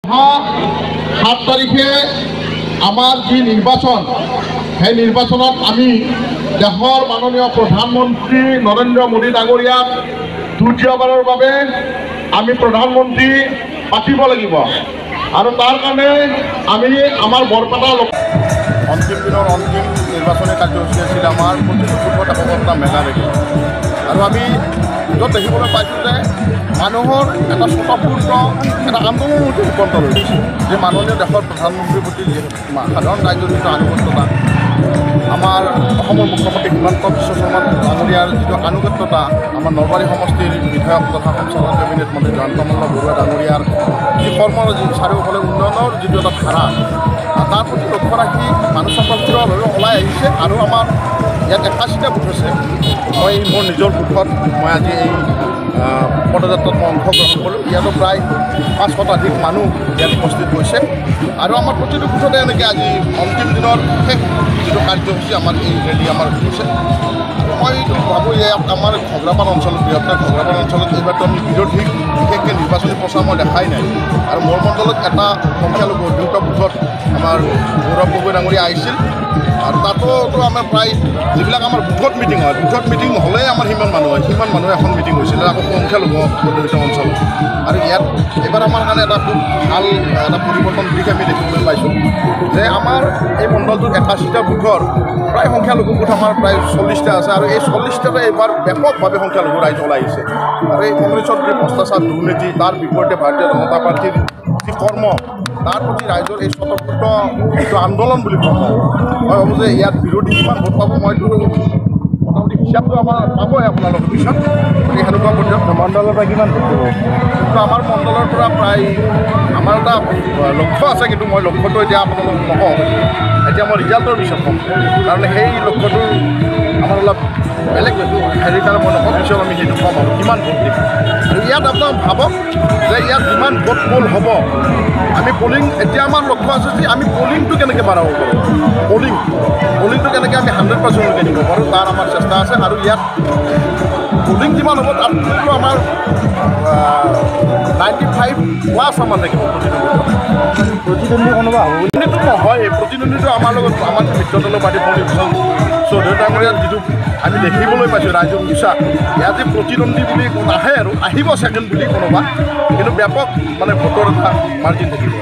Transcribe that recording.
7 তাৰিখে আমাৰ যি নিৰ্বাচন সেই নিৰ্বাচনত আমি দেশৰ মাননীয় প্ৰধানমন্ত্ৰী নৰেন্দ্ৰ মোদী ডাঙৰীয়াক দ্বিতীয়বাৰৰ বাবে আমি প্ৰধানমন্ত্ৰী পাতিব লাগিব আৰু তাৰ কাৰণে আমি আমাৰ বৰপেটা অন্তিম দিনৰ অন্তিম নিৰ্বাচনী কাৰ্যসূচী আছিল আমাৰ প্ৰতিটো বুথত একতা মেলা ৰেলী আৰু আমি য'ত দেখিবলৈ পাইছোঁ যে মানুহৰ এটা স্বতঃপূৰ্ণ এটা আন্দোলনৰ ৰূপান্ত লৈছে যে মাননীয় দেশৰ প্ৰধানমন্ত্ৰীৰ প্ৰতি সাধাৰণ ৰাইজৰ যিটো আনুগত্যতা আমাৰ অসমৰ মুখ্যমন্ত্ৰী হিমন্ত বিশ্ব শৰ্মা ডাঙৰীয়াৰ যিটো আনুগত্যতা আমাৰ নলবাৰী সমষ্টিৰ বিধায়ক তথা সঞ্চালক কেবিনেট মন্ত্ৰী জয়ন্ত মল্ল বৰুৱা ডাঙৰীয়াৰ যি কৰ্মৰ যি চাৰিওফালে উন্নয়নৰ যিটো এটা ধাৰা তাৰ প্ৰতি লক্ষ্য ৰাখি মানুহ স্বতঃস্ফূৰ্তভাৱে ওলাই আহিছে আৰু আমাৰ ইয়াত 81টা বুথ আছে মই মোৰ নিজৰ বুথত মই আজি এই পদযাত্ৰাত মই অংশগ্ৰহণ কৰোঁ ইয়াতো প্ৰায় 500তকৈ মানুহ ইয়াত উপস্থিত হৈছে আৰু আমাৰ প্ৰতিটো বুথতে এনেকৈ আজি অন্তিম দিনৰ শেষ যিটো কাৰ্যসূচী আমাৰ এই ৰেলী আমাৰ হৈছে মই এইটো ভাবোঁ যে আমাৰ ঘগ্ৰাপাৰ অঞ্চলত বৃহত্তৰ ঘগ্ৰাপাৰ অঞ্চলত এইবাৰতো আমি বিৰোধীক বিশেষকৈ নিৰ্বাচনী প্ৰচাৰ মই দেখাই নাই আৰু মোৰ মণ্ডলত এটা সংখ্যালঘু দুটা বুথত আমাৰ গৌৰৱ গগৈ ডাঙৰীয়া আহিছিল আৰু তাতো আমাৰ প্ৰায় যিবিলাক আমাৰ বুথত মিটিং হয় বুথত মিটিং নহ'লে আমাৰ সিমান মানুহ হয় সিমান মানুহে এখন মিটিং হৈছিলে আকৌ সংখ্যালঘু প্ৰদূষিত অঞ্চলত আৰু ইয়াত এইবাৰ আমাৰ কাৰণে এটা খুব ভাল এটা পৰিৱৰ্তন দিশ আমি দেখিবলৈ পাইছোঁ যে আমাৰ এই মণ্ডলটোত 81টা বুথৰ প্ৰায় সংখ্যালঘু বুথ আমাৰ প্ৰায় 40টা আছে আৰু এই 40টাতে এইবাৰ ব্যাপকভাৱে সংখ্যালঘু ৰাইজ ওলাই আহিছে আৰু এই কংগ্ৰেছৰ যি ভ্ৰষ্টাচাৰ দুৰ্নীতি তাৰ বিপৰীতে ভাৰতীয় জনতা পাৰ্টীৰ যি কৰ্ম তাৰ প্ৰতি ৰাইজৰ এই স্বতঃস্ফূৰ্ত যিটো আন্দোলন বুলি কওঁ মই ভাবোঁ যে ইয়াত বিৰোধী কিমান ভোট পাব মইতো মোটামুটি হিচাপটো আমাৰ পাবই আপোনালোকৰ পিছত গতিকে সেনেকুৱা পৰ্যায়ত মণ্ডলৰ পৰা কিমান ভোট পাব কিন্তু আমাৰ মণ্ডলৰ পৰা প্ৰায় আমাৰ এটা লক্ষ্য আছে কিন্তু মই লক্ষ্যটো এতিয়া আপোনালোকক নকওঁ এতিয়া মই ৰিজাল্টৰ পিছত ক'ম কাৰণ সেই লক্ষ্যটো আমাৰ অলপ বেলেগ হেৰি কাৰণে মই নকওঁ পিছত আমি সেইটো ক'ম আৰু কিমান ভোট দিম আৰু ইয়াত আপোনাক ভাবক যে ইয়াত যিমান ভোট পোল হ'ব আমি পলিং এতিয়া আমাৰ লক্ষ্য আছে যে আমি পলিংটো কেনেকৈ বঢ়াব পাৰোঁ পলিংটো কেনেকৈ আমি 100%লৈকে নিব পাৰোঁ তাৰ আমাৰ চেষ্টা আছে আৰু ইয়াত পলিং যিমান হ'ব তাততো আমাৰ 95+ আমাৰ থাকিব প্ৰতিদ্বন্দ্বী কোনোবা হ'ব বুলিতো নহয় প্ৰতিদ্বন্দ্বীটো আমাৰ লগত আমাৰ মিত্ৰদলৰ পাৰ্টি ফণীভূষণ চৌধুৰী ডাঙৰীয়াৰ যিটো আমি দেখিবলৈ পাইছোঁ ৰাইজৰ উৎসাহ ইয়াত যে প্ৰতিদ্বন্দ্বী বুলি নাহে আৰু আহিব ছেকেণ্ড বুলি কোনোবা কিন্তু ব্যাপক মানে ভোটৰ এটা মাৰ্জিন থাকিব